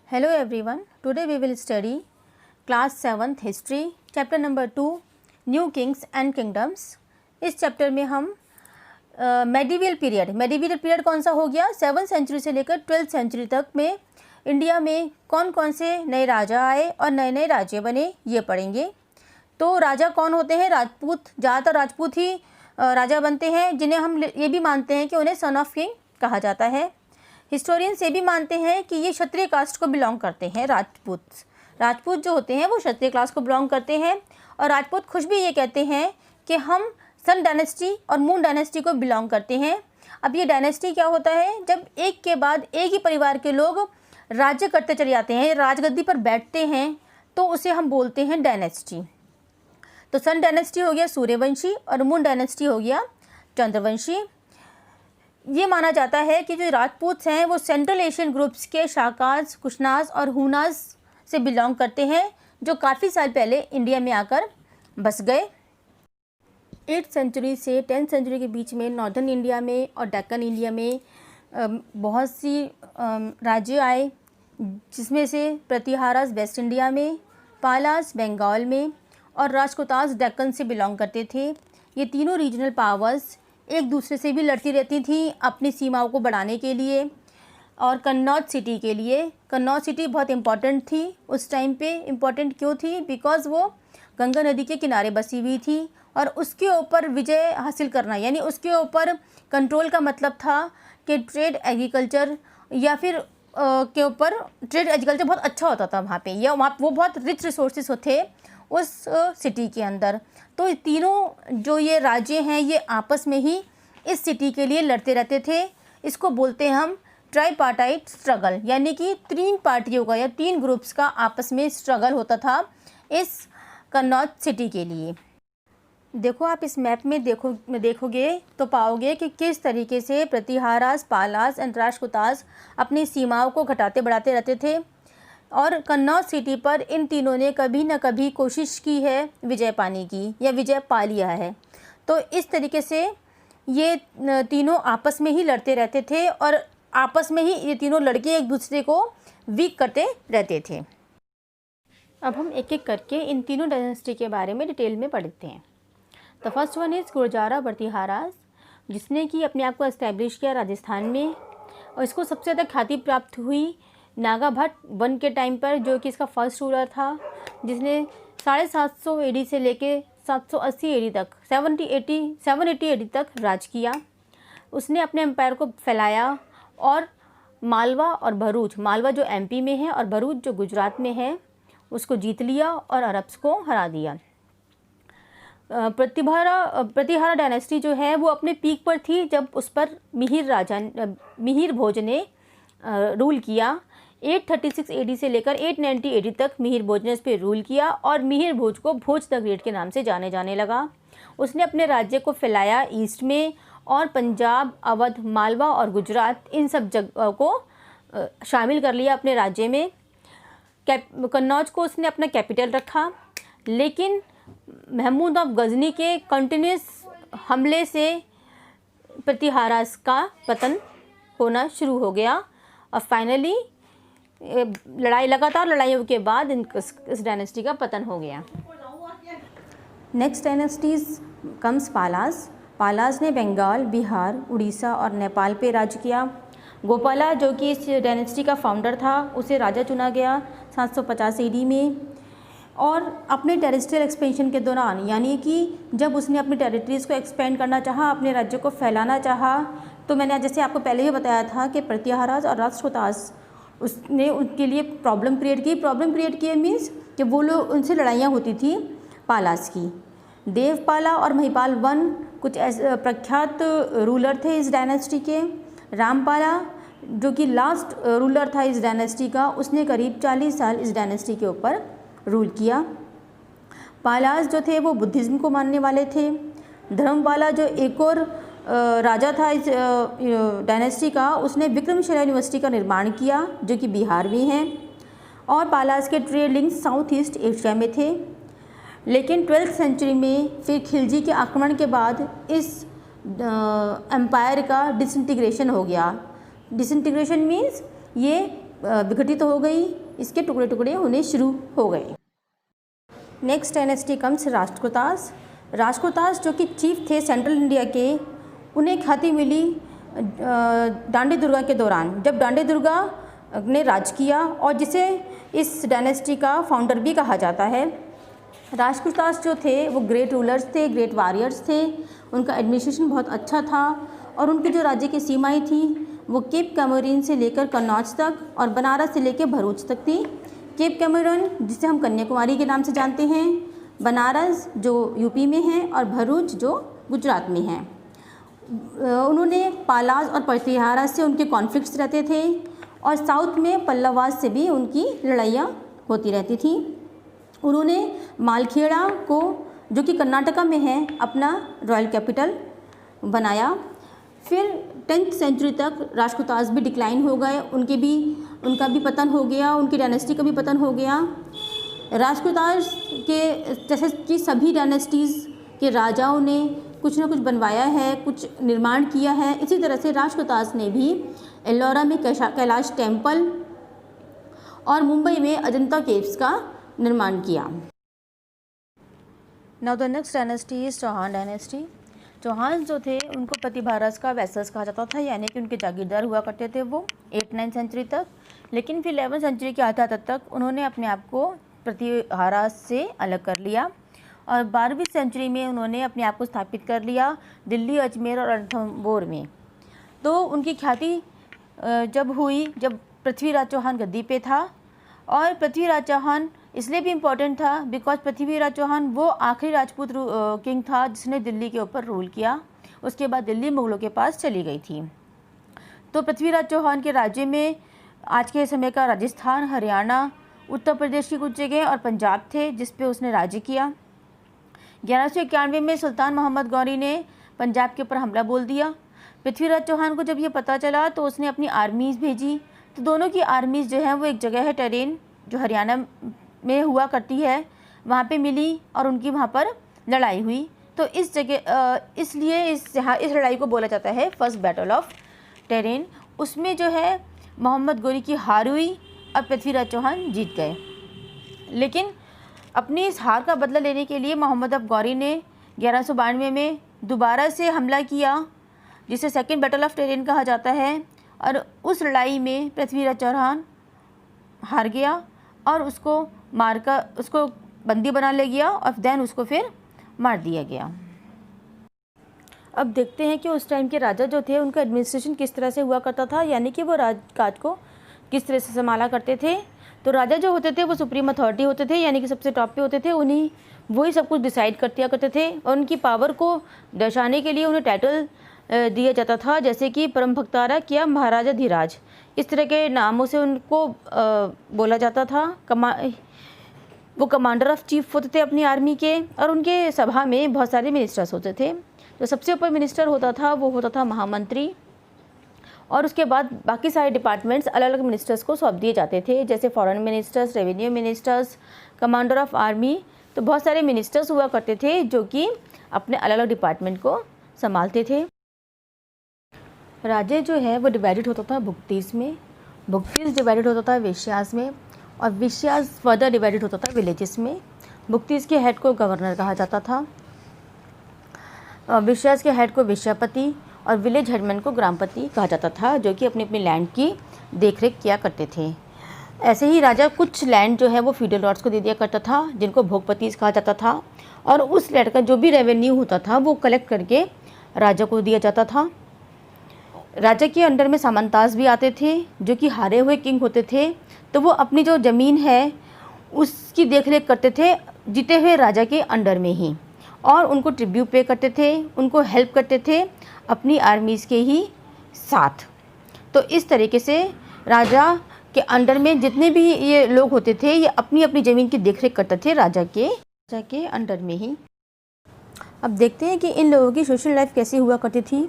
Hello everyone, today we will study class 7th history chapter number 2 new Kings and kingdoms. इस chapter में हम medieval period कौन सा हो गया, 7th सेंचुरी से लेकर 12th सेंचुरी तक में इंडिया में कौन कौन से नए राजा आए और नए नए राज्य बने ये पढ़ेंगे। तो राजा कौन होते हैं? राजपूत, ज़्यादातर राजपूत ही राजा बनते हैं, जिन्हें हम ये भी मानते हैं कि उन्हें सन ऑफ किंग कहा जाता है। हिस्टोरियंस ये भी मानते हैं कि ये क्षत्रिय कास्ट को बिलोंग करते हैं। राजपूत जो होते हैं वो क्षत्रिय क्लास को बिलोंग करते हैं। और राजपूत खुद भी ये कहते हैं कि हम सन डायनेस्टी और मून डायनेस्टी को बिलोंग करते हैं। अब ये डायनेस्टी क्या होता है? जब एक के बाद एक ही परिवार के लोग राज्य करते चले जाते हैं, राजगद्दी पर बैठते हैं, तो उसे हम बोलते हैं डायनेस्टी। तो सन डायनेस्टी हो गया सूर्यवंशी और मून डायनेस्टी हो गया चंद्रवंशी। ये माना जाता है कि जो राजपूत हैं वो सेंट्रल एशियन ग्रुप्स के शाकाज, कुशनाज और हुनाज से बिलोंग करते हैं, जो काफ़ी साल पहले इंडिया में आकर बस गए। 8th सेंचुरी से 10th सेंचुरी के बीच में नॉर्दर्न इंडिया में और डेक्कन इंडिया में बहुत सी राज्य आए, जिसमें से प्रतिहारास वेस्ट इंडिया में, पालास बंगाल में और राजपूतास डेक्कन से बिलोंग करते थे। ये तीनों रीजनल पावर्स एक दूसरे से भी लड़ती रहती थी अपनी सीमाओं को बढ़ाने के लिए और कन्नौज सिटी के लिए। कन्नौज सिटी बहुत इम्पॉर्टेंट थी उस टाइम पे। इम्पॉर्टेंट क्यों थी? बिकॉज़ वो गंगा नदी के किनारे बसी हुई थी और उसके ऊपर विजय हासिल करना, यानी उसके ऊपर कंट्रोल का मतलब था कि ट्रेड एग्रीकल्चर या फिर के ऊपर ट्रेड एग्रीकल्चर बहुत अच्छा होता था वहाँ पे, या वहाँ वो बहुत रिच रिसोर्सेज थे उस सिटी के अंदर। तो तीनों जो ये राज्य हैं ये आपस में ही इस सिटी के लिए लड़ते रहते थे। इसको बोलते हैं हम ट्राईपार्टाइट स्ट्रगल, यानी कि 3 पार्टियों का या 3 ग्रुप्स का आपस में स्ट्रगल होता था इस कन्नौज सिटी के लिए। देखो, आप इस मैप में देखोगे तो पाओगे कि किस तरीके से प्रतिहारास, पालास एंड राजपूतास अपनी सीमाओं को घटाते बढ़ाते रहते थे। और कन्नौज सिटी पर इन तीनों ने कभी न कभी कोशिश की है विजय पाने की, या विजय पा लिया है। तो इस तरीके से ये तीनों आपस में ही लड़ते रहते थे और आपस में ही ये तीनों लड़के एक दूसरे को वीक करते रहते थे। अब हम एक एक करके इन तीनों डायनेस्टी के बारे में डिटेल में पढ़ते हैं। The first one is Gurjara Pratiharas, जिसने कि अपने आप को एस्टेब्लिश किया राजस्थान में, और इसको सबसे ज़्यादा ख्याति प्राप्त हुई नागाभट्ट वन के टाइम पर, जो कि इसका फर्स्ट रूलर था, जिसने 750 एडी से लेके 780 एडी तक 780 एडी तक राज किया। उसने अपने एम्पायर को फैलाया और मालवा और भरूच, मालवा जो एमपी में है और भरूच जो गुजरात में है, उसको जीत लिया और अरब्स को हरा दिया। प्रतिहारा डायनेस्टी जो है वो अपने पीक पर थी जब उस पर मिहिर भोज ने रूल किया। 836 एडी से लेकर 890 एडी तक मिहिर भोज ने इस पर रूल किया और मिहिर भोज को भोज द ग्रेट के नाम से जाने लगा। उसने अपने राज्य को फैलाया ईस्ट में और पंजाब, अवध, मालवा और गुजरात, इन सब जगह को शामिल कर लिया अपने राज्य में। कन्नौज को उसने अपना कैपिटल रखा, लेकिन महमूद ऑफ गजनी के कंटिन्यूस हमले से प्रतिहारास का पतन होना शुरू हो गया और फाइनली लगातार लड़ाइयों के बाद इस डायनेस्टी का पतन हो गया। Next dynasties comes Palas. Palas ने बंगाल, बिहार, उड़ीसा और नेपाल पे राज किया। गोपाला, जो कि इस डायनेस्टी का फाउंडर था, उसे राजा चुना गया 750 ईडी में। और अपने टेरिटरियल एक्सपेंशन के दौरान, यानी कि जब उसने अपनी टेरिटरीज़ को एक्सपेंड करना चाहा, अपने राज्य को फैलाना चाहा, तो मैंने जैसे आपको पहले ही बताया था कि प्रतिहारास और राजपूतास उसने उनके लिए प्रॉब्लम क्रिएट की मीन्स कि वो लोग, उनसे लड़ाइयाँ होती थी पालास की। देवपाला और महिपाल वन कुछ ऐसे प्रख्यात रूलर थे इस डायनेस्टी के। रामपाला, जो कि लास्ट रूलर था इस डायनेस्टी का, उसने करीब 40 साल इस डायनेस्टी के ऊपर रूल किया। पालास जो थे वो बुद्धिज़्म को मानने वाले थे। धर्मपाला, जो एक और राजा था इस डायनेस्टी का, उसने विक्रमशिला यूनिवर्सिटी का निर्माण किया, जो कि बिहार में है। और पालास के trade links south east Asia में थे। लेकिन 12th सेंचुरी में फिर खिलजी के आक्रमण के बाद इस एम्पायर का डिसइंटीग्रेशन हो गया। डिसइंटीग्रेशन मीन्स ये विघटित हो गई, इसके टुकड़े टुकड़े होने शुरू हो गए। Next dynasty comes Rashtrakutas. Rashtrakutas जो कि चीफ थे सेंट्रल इंडिया के, उन्हें ख्याति मिली डांडी दुर्गा के दौरान, जब डांडी दुर्गा ने राज किया, और जिसे इस डायनेस्टी का फाउंडर भी कहा जाता है। राष्ट्रकूटास जो थे वो ग्रेट रूलर्स थे, ग्रेट वॉरियर्स थे, उनका एडमिनिस्ट्रेशन बहुत अच्छा था, और उनकी जो राज्य की सीमाएं थी वो केप कैमोरीन से लेकर कन्नौज तक और बनारस से लेकर भरूच तक थी। केप कैमोरीन जिसे हम कन्याकुमारी के नाम से जानते हैं, बनारस जो यूपी में है, और भरूच जो गुजरात में है। उन्होंने पालाज और प्रतिहारा से उनके कॉन्फ्लिक्ट्स रहते थे, और साउथ में पल्लवाज से भी उनकी लड़ाइयाँ होती रहती थी। उन्होंने मालखेड़ा को, जो कि कर्नाटका में है, अपना रॉयल कैपिटल बनाया। फिर 10th सेंचुरी तक राष्ट्रकूटास भी डिक्लाइन हो गए, उनका भी पतन हो गया, उनकी डायनेस्टी का भी पतन हो गया। राष्ट्रकूटास के जैसे कि सभी डायनेस्टीज़ के राजाओं ने कुछ ना कुछ बनवाया है, कुछ निर्माण किया है, इसी तरह से राष्ट्रकूटास ने भी एल्लोरा में कैलाश टेम्पल और मुंबई में अजंता केव्स का निर्माण किया। Now the next dynasty is Chauhan dynasty. Chauhan जो थे उनको प्रतिभारस का वैसल्स कहा जाता था, यानी कि उनके जागीरदार हुआ करते थे वो 8-9 सेंचुरी तक। लेकिन फिर 11th सेंचुरी के आधा तक उन्होंने अपने आप को प्रतिभारस से अलग कर लिया, और 12वीं सेंचुरी में उन्होंने अपने आप को स्थापित कर लिया दिल्ली, अजमेर और रणथंबोर में। तो उनकी ख्याति जब हुई जब पृथ्वीराज चौहान गद्दी पे था, और पृथ्वीराज चौहान इसलिए भी इम्पोर्टेंट था बिकॉज पृथ्वीराज चौहान वो आखिरी राजपूत किंग था जिसने दिल्ली के ऊपर रूल किया। उसके बाद दिल्ली मुगलों के पास चली गई थी। तो पृथ्वीराज चौहान के राज्य में आज के समय का राजस्थान, हरियाणा, उत्तर प्रदेश की कुछ जगह और पंजाब थे जिस पे उसने राज्य किया। 1191 में सुल्तान मोहम्मद गौरी ने पंजाब के ऊपर हमला बोल दिया। पृथ्वीराज चौहान को जब ये पता चला तो उसने अपनी आर्मीज़ भेजी। तो दोनों की आर्मीज़ जो है वो एक जगह है टेरेन जो हरियाणा में हुआ करती है, वहाँ पे मिली और उनकी वहाँ पर लड़ाई हुई। तो इस जगह इसलिए इस लड़ाई को बोला जाता है फर्स्ट बैटल ऑफ टेरेन। उसमें जो है मोहम्मद गौरी की हार हुई और पृथ्वीराज चौहान जीत गए। लेकिन अपनी इस हार का बदला लेने के लिए मोहम्मद गौरी ने 1192 में दोबारा से हमला किया, जिसे सेकेंड बैटल ऑफ टेरेन कहा जाता है। और उस लड़ाई में पृथ्वीराज चौहान हार गया और उसको बंदी बना ले गया और देन उसको फिर मार दिया गया। अब देखते हैं कि उस टाइम के राजा जो थे उनका एडमिनिस्ट्रेशन किस तरह से हुआ करता था, यानी कि वो राजकाज को किस तरह से संभाला करते थे। तो राजा जो होते थे वो सुप्रीम अथॉरिटी होते थे, यानी कि सबसे टॉप पे होते थे, उन्हीं वही सब कुछ डिसाइड करते थे। और उनकी पावर को दर्शाने के लिए उन्हें टाइटल दिया जाता था, जैसे कि परम भक्तारक या महाराजा धीराज, इस तरह के नामों से उनको बोला जाता था। वो कमांडर ऑफ चीफ होते थे अपनी आर्मी के, और उनके सभा में बहुत सारे मिनिस्टर्स होते थे। तो सबसे ऊपर मिनिस्टर होता था वो होता था महामंत्री, और उसके बाद बाकी सारे डिपार्टमेंट्स अलग अलग मिनिस्टर्स को सौंप दिए जाते थे, जैसे foreign ministers, revenue ministers, commander of army. तो बहुत सारे मिनिस्टर्स हुआ करते थे जो कि अपने अलग अलग डिपार्टमेंट को संभालते थे। राज्य जो है वो डिवाइडेड होता था भुक्तीस में, भुक्तीस डिवाइडेड होता था वेश्यास में, और वेश्यास फर्दर डिवाइडेड होता था विलेजेस में। भुक्तीस के हेड को गवर्नर कहा जाता था, वेश्यास के हेड को वेश्यापति और विलेज हेडमैन को ग्रामपति कहा जाता था, जो कि अपनी अपनी लैंड की देखरेख किया करते थे। ऐसे ही राजा कुछ लैंड जो है वो फीडल लॉर्ड्स को दे दिया करता था, जिनको भोगपति कहा जाता था, और उस लैंड का जो भी रेवेन्यू होता था वो कलेक्ट करके राजा को दिया जाता था। राजा के अंडर में सामंताज भी आते थे जो कि हारे हुए किंग होते थे, तो वो अपनी जो ज़मीन है उसकी देखरेख करते थे जीते हुए राजा के अंडर में ही, और उनको ट्रिब्यूट पे करते थे, उनको हेल्प करते थे अपनी आर्मीज़ के ही साथ। तो इस तरीके से राजा के अंडर में जितने भी ये लोग होते थे ये अपनी अपनी ज़मीन की देखरेख करते थे राजा के अंडर में ही। अब देखते हैं कि इन लोगों की सोशल लाइफ कैसी हुआ करती थी।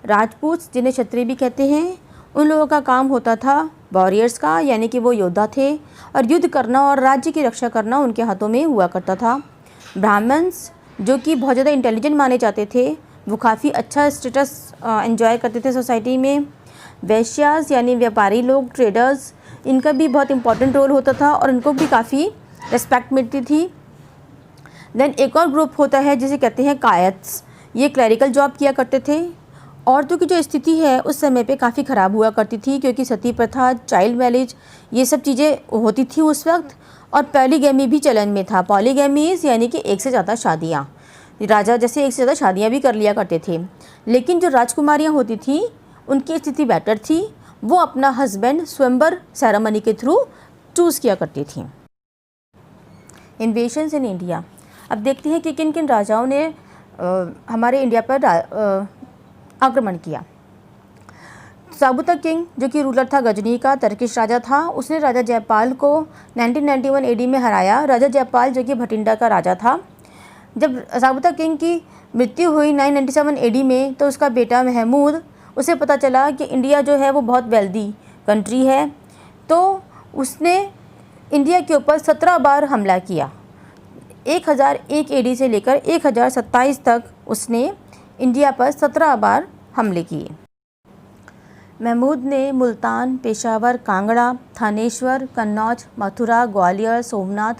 राजपूत, जिन्हें क्षत्रिय भी कहते हैं, उन लोगों का काम होता था वॉरियर्स का, यानी कि वो योद्धा थे और युद्ध करना और राज्य की रक्षा करना उनके हाथों में हुआ करता था। ब्राह्मण्स, जो कि बहुत ज़्यादा इंटेलिजेंट माने जाते थे, वो काफ़ी अच्छा स्टेटस एंजॉय करते थे सोसाइटी में। वैश्यास यानी व्यापारी लोग, ट्रेडर्स, इनका भी बहुत इंपॉर्टेंट रोल होता था और इनको भी काफ़ी रिस्पेक्ट मिलती थी। देन एक और ग्रुप होता है जिसे कहते हैं कायत्स। ये क्लरिकल जॉब किया करते थे। औरतों की जो स्थिति है उस समय पे काफ़ी ख़राब हुआ करती थी, क्योंकि सती प्रथा, चाइल्ड मैरिज, ये सब चीज़ें होती थी उस वक्त। और पॉलीगैमी भी चलन में था। पॉलीगैमी यानी कि एक से ज़्यादा शादियाँ, राजा जैसे एक से ज़्यादा शादियाँ भी कर लिया करते थे। लेकिन जो राजकुमारियाँ होती थी उनकी स्थिति बेटर थी, वो अपना हस्बैंड स्वयंवर सेरेमनी के थ्रू चूज़ किया करती थी। इन्वेशंस इन इंडिया। अब देखते हैं कि किन किन राजाओं ने हमारे इंडिया पर आक्रमण किया। साबुता किंग जो कि रूलर था गजनी का, टर्किश राजा था, उसने राजा जयपाल को 1991 एडी में हराया। राजा जयपाल जो कि भटिंडा का राजा था। जब साबुता किंग की मृत्यु हुई 997 एडी में, तो उसका बेटा महमूद, उसे पता चला कि इंडिया जो है वो बहुत वेल्दी कंट्री है, तो उसने इंडिया के ऊपर 17 बार हमला किया। 1001 एडी से लेकर 1027 तक उसने इंडिया पर 17 बार हमले किए। महमूद ने मुल्तान, पेशावर, कांगड़ा, थानेश्वर, कन्नौज, मथुरा, ग्वालियर, सोमनाथ,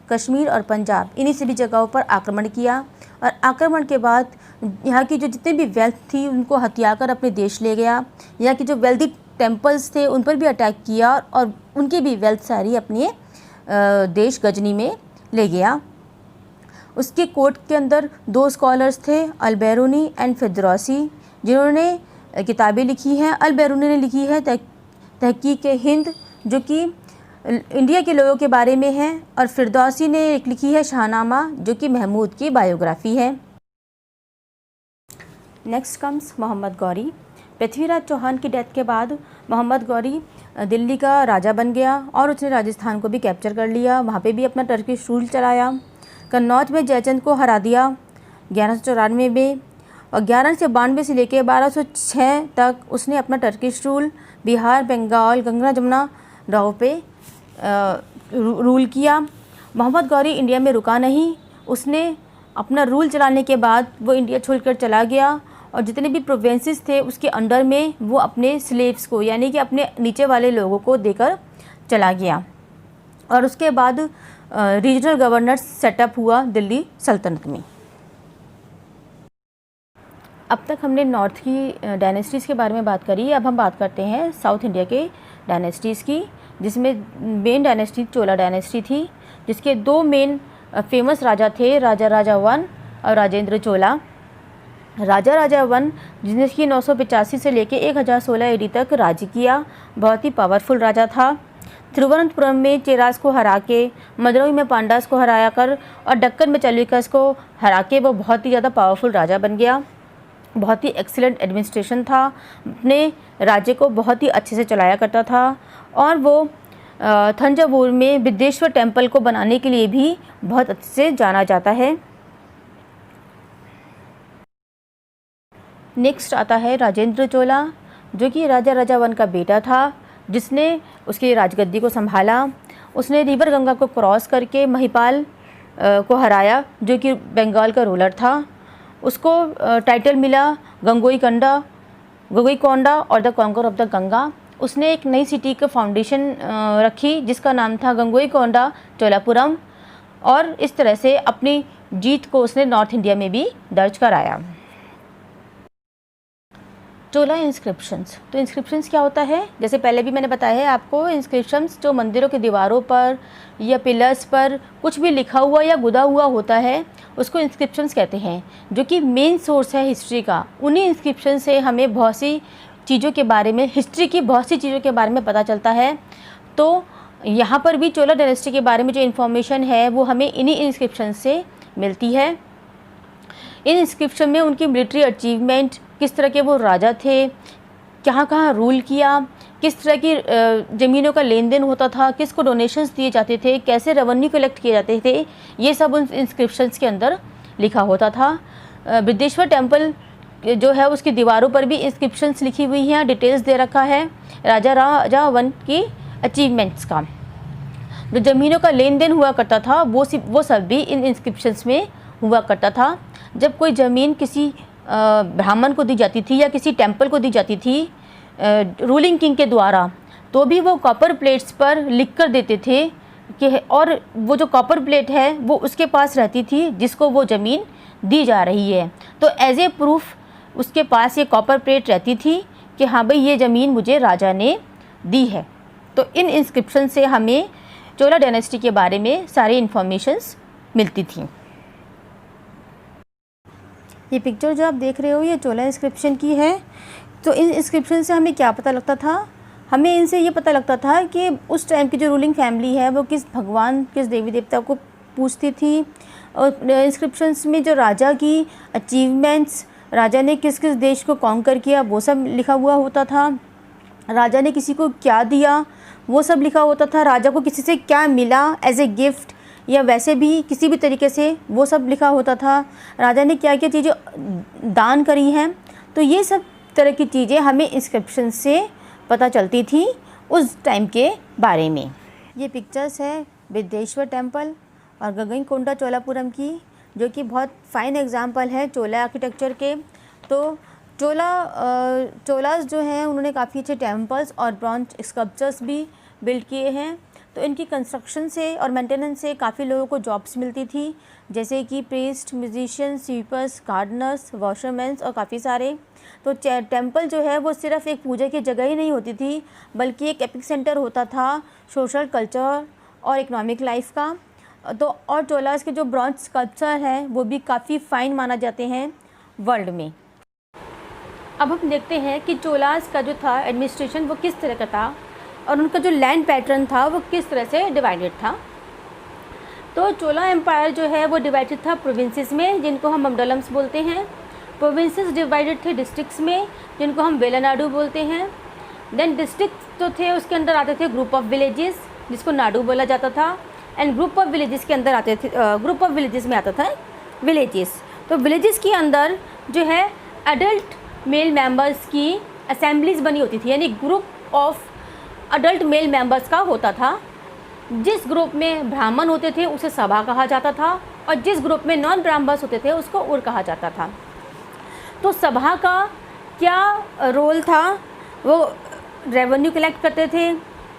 कश्मीर और पंजाब, इन्हीं सभी जगहों पर आक्रमण किया। और आक्रमण के बाद यहाँ की जो जितने भी वेल्थ थी उनको हथिया कर अपने देश ले गया। यहाँ की जो वेल्दी टेम्पल्स थे उन पर भी अटैक किया और उनकी भी वेल्थ सारी अपने देश गजनी में ले गया। उसके कोर्ट के अंदर 2 स्कॉलर्स थे, अल-बैरूनी एंड फिरदौसी, जिन्होंने किताबें लिखी हैं। अल-बैरूनी ने लिखी है तहकीक-ए-हिंद, जो कि इंडिया के लोगों के बारे में है, और फिरदौसी ने एक लिखी है शाहनामा, जो कि महमूद की बायोग्राफी है। Next comes Mohammad Ghori. पृथ्वीराज चौहान की डेथ के बाद मोहम्मद गौरी दिल्ली का राजा बन गया और उसने राजस्थान को भी कैप्चर कर लिया। वहाँ पे भी अपना टर्किश रूल चलाया। कन्नौज में जयचंद को हरा दिया 1194 में, और 1192 से लेकर 1206 तक उसने अपना टर्किश रूल बिहार, बंगाल, गंगा जमुना राव पे रूल किया। मोहम्मद गौरी इंडिया में रुका नहीं। उसने अपना रूल चलाने के बाद वो इंडिया छोड़कर चला गया और जितने भी प्रोविंसेस थे उसके अंडर में वो अपने स्लेव्स को, यानी कि अपने नीचे वाले लोगों को देकर चला गया। और उसके बाद रीजनल गवर्नर सेटअप हुआ दिल्ली सल्तनत में। अब तक हमने नॉर्थ की डायनेस्टीज़ के बारे में बात करी। अब हम बात करते हैं साउथ इंडिया के डायनेस्टीज़ की, जिसमें मेन डायनेस्टी चोला डायनेस्टी थी, जिसके 2 मेन फेमस राजा थे, राजा राजा 1 और राजेंद्र चोला। राजा राजा 1 जिसने 985 से लेकर 1016 एडी तक राज्य किया, बहुत ही पावरफुल राजा था। तिरुवनंतपुरम में चेरास को हरा के, मदुरई में पांडास को हराया कर और दक्कन में चालुक्यस को हरा के वो बहुत ही ज़्यादा पावरफुल राजा बन गया। बहुत ही एक्सीलेंट एडमिनिस्ट्रेशन था, अपने राज्य को बहुत ही अच्छे से चलाया करता था। और वो थंजावुर में विद्येश्वर टेम्पल को बनाने के लिए भी बहुत अच्छे से जाना जाता है। नेक्स्ट आता है राजेंद्र चोला, जो कि राजा राजा 1 का बेटा था, जिसने उसकी राजगद्दी को संभाला। उसने रिवर गंगा को क्रॉस करके महिपाल को हराया, जो कि बंगाल का रूलर था। उसको टाइटल मिला गंगोईकोंडा और the conquer of the Ganga. उसने एक नई सिटी का फाउंडेशन रखी जिसका नाम था गंगोईकोंडा चोलापुरम, और इस तरह से अपनी जीत को उसने नॉर्थ इंडिया में भी दर्ज कराया। चोला इंस्क्रिप्शंस। तो इंस्क्रिप्शंस क्या होता है, जैसे पहले भी मैंने बताया है आपको, इंस्क्रिप्शंस जो मंदिरों के दीवारों पर या पिलर्स पर कुछ भी लिखा हुआ या गुदा हुआ होता है उसको इंस्क्रिप्शंस कहते हैं, जो कि मेन सोर्स है हिस्ट्री का। उन्हीं इंस्क्रिप्शन से हमें बहुत सी चीज़ों के बारे में, हिस्ट्री की बहुत सी चीज़ों के बारे में पता चलता है। तो यहाँ पर भी चोला डायनेस्टी के बारे में जो इन्फॉर्मेशन है वो हमें इन्हीं इंस्क्रिप्शन से मिलती है। इन इंस्क्रिप्शन में उनकी मिलिट्री अचीवमेंट, किस तरह के वो राजा थे, कहाँ कहाँ रूल किया, किस तरह की ज़मीनों का लेन देन होता था, किसको डोनेशंस दिए जाते थे, कैसे रेवेन्यू कलेक्ट किए जाते थे, ये सब उन इंस्क्रिप्शंस के अंदर लिखा होता था। विद्येश्वर टेम्पल जो है उसकी दीवारों पर भी इंस्क्रिप्शंस लिखी हुई हैं, डिटेल्स दे रखा है राजा राजा 1 की अचीवमेंट्स का। जो ज़मीनों का लेन देन हुआ करता था वो सब भी इन इंस्क्रिप्शंस में हुआ करता था। जब कोई ज़मीन किसी ब्राह्मण को दी जाती थी या किसी टेम्पल को दी जाती थी रूलिंग किंग के द्वारा, तो भी वो कॉपर प्लेट्स पर लिख कर देते थे कि, और वो जो कॉपर प्लेट है वो उसके पास रहती थी जिसको वो ज़मीन दी जा रही है। तो एज ए प्रूफ उसके पास ये कॉपर प्लेट रहती थी कि हाँ भाई ये ज़मीन मुझे राजा ने दी है। तो इन इंस्क्रिप्शन से हमें चोला डायनेस्टी के बारे में सारी इन्फॉर्मेशंस मिलती थी। ये पिक्चर जो आप देख रहे हो ये चोला इंस्क्रिप्शन की है। तो इन इंस्क्रिप्शन से हमें क्या पता लगता था? हमें इनसे ये पता लगता था कि उस टाइम की जो रूलिंग फैमिली है वो किस भगवान, किस देवी देवता को पूजती थी। और इंस्क्रिप्शंस में जो राजा की अचीवमेंट्स, राजा ने किस किस देश को कॉन्कर किया वो सब लिखा हुआ होता था। राजा ने किसी को क्या दिया वो सब लिखा होता था। राजा को किसी से क्या मिला एज ए गिफ्ट या वैसे भी किसी भी तरीके से वो सब लिखा होता था। राजा ने क्या क्या चीज़ें दान करी हैं। तो ये सब तरह की चीज़ें हमें इंस्क्रिप्शन से पता चलती थी उस टाइम के बारे में। ये पिक्चर्स है विद्येश्वर टेम्पल और गंगईकोंडा चोलापुरम की, जो कि बहुत फाइन एग्जाम्पल है चोला आर्किटेक्चर के। तो चोलास जो हैं उन्होंने काफ़ी अच्छे टेम्पल्स और ब्रॉन्ज स्कल्पचर्स भी बिल्ड किए हैं। तो इनकी कंस्ट्रक्शन से और मेंटेनेंस से काफ़ी लोगों को जॉब्स मिलती थी, जैसे कि प्रीस्ट, म्यूजिशियन, स्वीपर्स, गार्डनर्स, वॉशरमैन्स और काफ़ी सारे। तो टेम्पल जो है वो सिर्फ एक पूजा की जगह ही नहीं होती थी, बल्कि एक एपिक सेंटर होता था सोशल, कल्चर और इकोनॉमिक लाइफ का। तो और चोलास के जो ब्रॉन्ज स्कल्पचर हैं वो भी काफ़ी फाइन माना जाते हैं वर्ल्ड में। अब हम देखते हैं कि चोलास का जो था एडमिनिस्ट्रेशन वो किस तरह का था और उनका जो लैंड पैटर्न था वो किस तरह से डिवाइडेड था। तो चोला एम्पायर जो है वो डिवाइडेड था प्रोविंसेस में, जिनको हम मंडलम्स बोलते हैं। प्रोविंसेस डिवाइडेड थे डिस्ट्रिक्ट्स में, जिनको हम वेलानाडु बोलते हैं। देन डिस्ट्रिक्ट जो थे उसके अंदर आते थे ग्रुप ऑफ विलेजेस, जिसको नाडु बोला जाता था। एंड ग्रुप ऑफ विलेजेस के अंदर आते थे, ग्रुप ऑफ विलेजेस में आता था विलेजेस। तो विलेजेस के अंदर जो है एडल्ट मेल मेंबर्स की असेंबलीज बनी होती थी, यानी group of adult male members का होता था। जिस ग्रुप में ब्राह्मण होते थे उसे सभा कहा जाता था, और जिस ग्रुप में नॉन ब्राह्मण्स होते थे उसको उर कहा जाता था। तो सभा का क्या रोल था? वो रेवेन्यू कलेक्ट करते थे,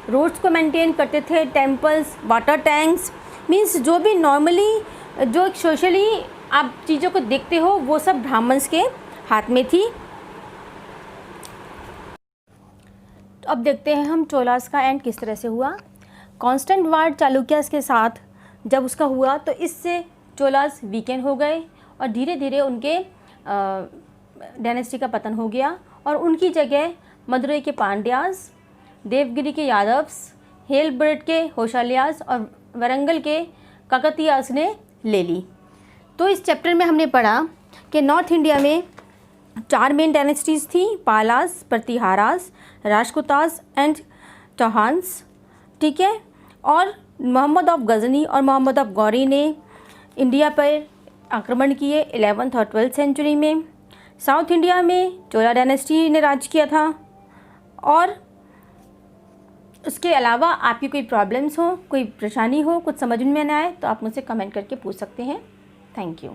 रोड्स को मेंटेन करते थे, टेम्पल्स, वाटर टैंक्स, मींस जो भी नॉर्मली जो सोशली आप चीज़ों को देखते हो वो सब ब्राह्मण्स के हाथ में थी। तो अब देखते हैं हम चोलास का एंड किस तरह से हुआ। कांस्टेंट वार चालुक्यास के साथ जब उसका हुआ तो इससे चोलास वीकेन हो गए और धीरे धीरे उनके डायनेस्टी का पतन हो गया और उनकी जगह मदुरई के पांड्यास, देवगिरी के यादव्स, हेलब्रेड के होशालियास और वरंगल के काकतीयास ने ले ली। तो इस चैप्टर में हमने पढ़ा कि नॉर्थ इंडिया में 4 मेन डायनेस्टीज़ थी, पालास, प्रतिहारास, राजपूतास एंड चौहान्स, ठीक है। और मोहम्मद ऑफ गजनी और मोहम्मद ऑफ गौरी ने इंडिया पर आक्रमण किए 11th और 12th सेंचुरी में। साउथ इंडिया में चोला डायनेस्टी ने राज किया था। और उसके अलावा आपकी कोई प्रॉब्लम्स हो, कोई परेशानी हो, कुछ समझ में ना आए तो आप मुझसे कमेंट करके पूछ सकते हैं। Thank you.